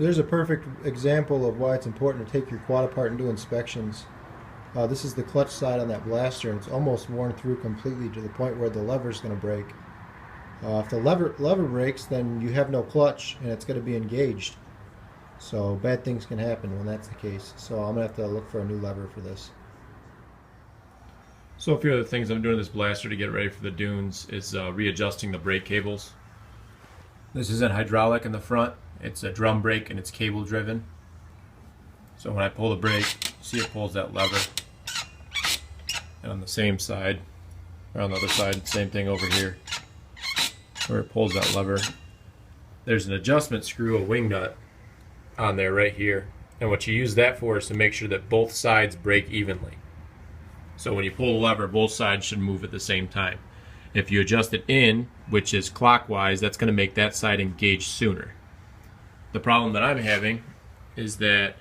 There's a perfect example of why it's important to take your quad apart and do inspections. This is the clutch side on that blaster, and it's almost worn through completely to the point where the lever's going to break. If the lever breaks, then you have no clutch, and it's going to be engaged. So bad things can happen when that's the case. So I'm going to have to look for a new lever for this. So a few other things I'm doing this blaster to get ready for the dunes is readjusting the brake cables. This isn't hydraulic in the front, it's a drum brake and it's cable driven. So when I pull the brake, see it pulls that lever. And on the same side, or on the other side, same thing over here, where it pulls that lever. There's an adjustment screw, a wing nut, on there right here. And what you use that for is to make sure that both sides brake evenly. So when you pull the lever, both sides should move at the same time. If you adjust it in, which is clockwise, that's going to make that side engage sooner. The problem that I'm having is that,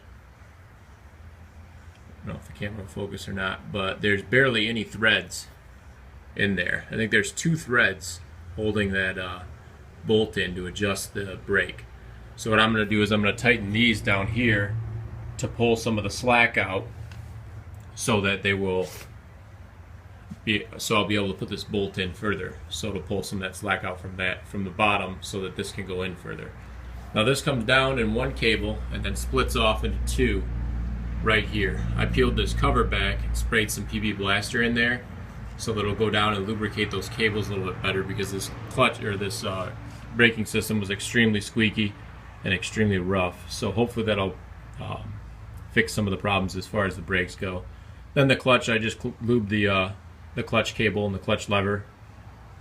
I don't know if the camera will focus or not, but there's barely any threads in there. I think there's 2 threads holding that bolt in to adjust the brake. So what I'm going to do is I'm going to tighten these down here to pull some of the slack out so that they will so I'll be able to put this bolt in further, so it'll pull some of that slack out from the bottom so that this can go in further. Now this comes down in one cable and then splits off into 2 right here. I peeled this cover back and sprayed some PB Blaster in there so that it'll go down and lubricate those cables a little bit better, because this clutch or this braking system was extremely squeaky and extremely rough. So hopefully that'll fix some of the problems as far as the brakes go. Then the clutch, I just lubed the clutch cable and the clutch lever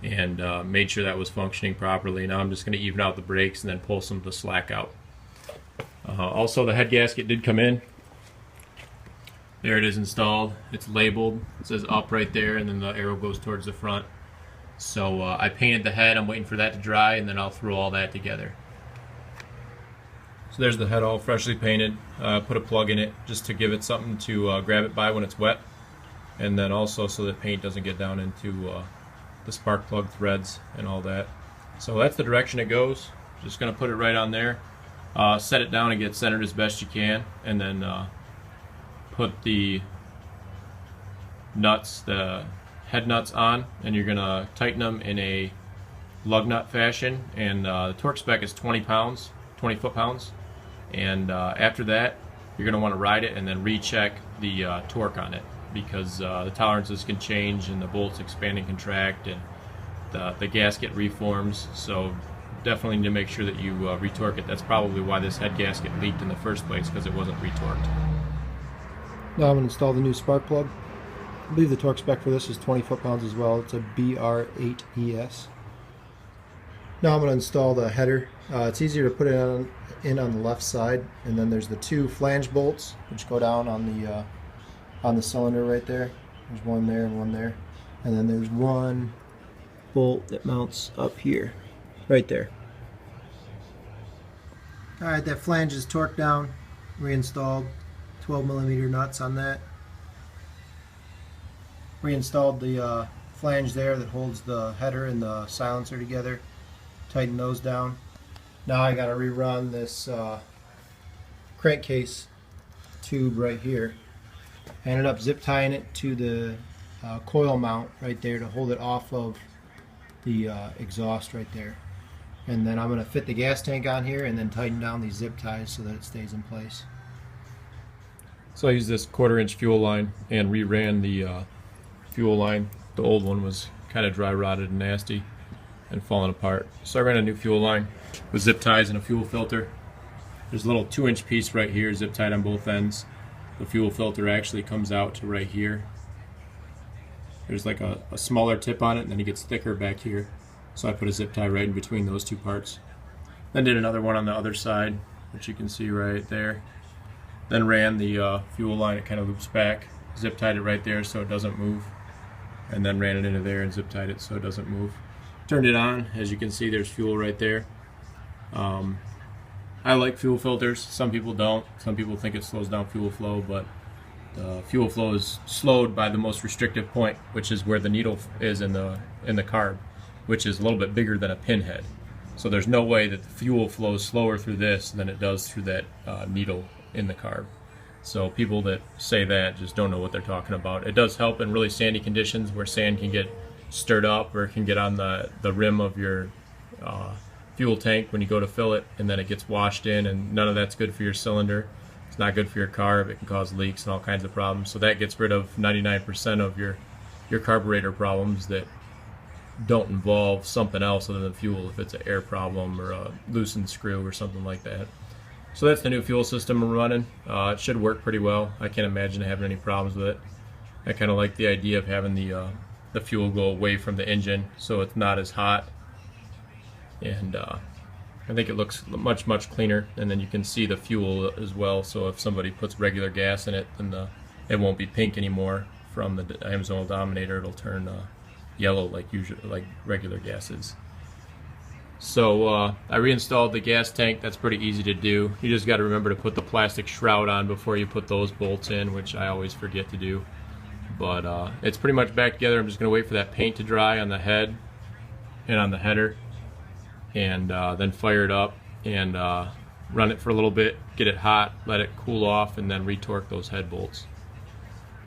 and made sure that was functioning properly. Now I'm just going to even out the brakes and then pull some of the slack out. Also, the head gasket did come in. There it is installed. It's labeled. It says up right there, and then the arrow goes towards the front. So I painted the head. I'm waiting for that to dry, and then I'll throw all that together. So there's the head all freshly painted. Put a plug in it just to give it something to grab it by when it's wet, and then also so that paint doesn't get down into the spark plug threads and all that. So that's the direction it goes. Just going to put it right on there. Set it down and get centered as best you can, and then put the nuts, the head nuts on, and you're going to tighten them in a lug nut fashion. And the torque spec is 20 foot-pounds. And after that, you're going to want to ride it and then recheck the torque on it, because the tolerances can change and the bolts expand and contract, and the gasket reforms. So definitely need to make sure that you retorque it. That's probably why this head gasket leaked in the first place, because it wasn't retorqued. Now I'm going to install the new spark plug. I believe the torque spec for this is 20 foot-pounds as well. It's a BR8ES. Now I'm going to install the header. It's easier to put it in on the left side, and then there's the 2 flange bolts which go down on the cylinder right there. There's one there and one there, and then there's one bolt that mounts up here, right there. Alright, that flange is torqued down, reinstalled, 12mm nuts on that. Reinstalled the flange there that holds the header and the silencer together, tighten those down. Now I got to rerun this crankcase tube right here. I ended up zip tying it to the coil mount right there to hold it off of the exhaust right there. And then I'm going to fit the gas tank on here and then tighten down these zip ties so that it stays in place. So I used this 1/4-inch fuel line and reran the fuel line. The old one was kind of dry rotted and nasty and falling apart. So I ran a new fuel line with zip ties and a fuel filter. There's a little 2-inch piece right here, zip tied on both ends. The fuel filter actually comes out to right here. There's like a smaller tip on it, and then it gets thicker back here. So I put a zip tie right in between those 2 parts. Then did another one on the other side, which you can see right there. Then ran the fuel line. It kind of loops back. Zip tied it right there so it doesn't move. And then ran it into there and zip tied it so it doesn't move. Turned it on. As you can see, there's fuel right there. I like fuel filters. Some people don't. Some people think it slows down fuel flow, but the fuel flow is slowed by the most restrictive point, which is where the needle is in the carb, which is a little bit bigger than a pinhead. So there's no way that the fuel flows slower through this than it does through that needle in the carb. So people that say that just don't know what they're talking about. It does help in really sandy conditions where sand can get stirred up or can get on the rim of your fuel tank when you go to fill it, and then it gets washed in, and none of that's good for your cylinder. It's not good for your carb. It can cause leaks and all kinds of problems. So that gets rid of 99% of your carburetor problems that don't involve something else other than fuel, if it's an air problem or a loosened screw or something like that. So that's the new fuel system we're running. It should work pretty well. I can't imagine having any problems with it. I kind of like the idea of having the fuel go away from the engine so it's not as hot, and I think it looks much cleaner, and then you can see the fuel as well. So if somebody puts regular gas in it, then it won't be pink anymore from the Amazon Dominator. It'll turn yellow like regular gas is. So I reinstalled the gas tank. That's pretty easy to do. You just got to remember to put the plastic shroud on before you put those bolts in, which I always forget to do. But it's pretty much back together. I'm just going to wait for that paint to dry on the head and on the header, and then fire it up and run it for a little bit, get it hot, let it cool off, and then retorque those head bolts.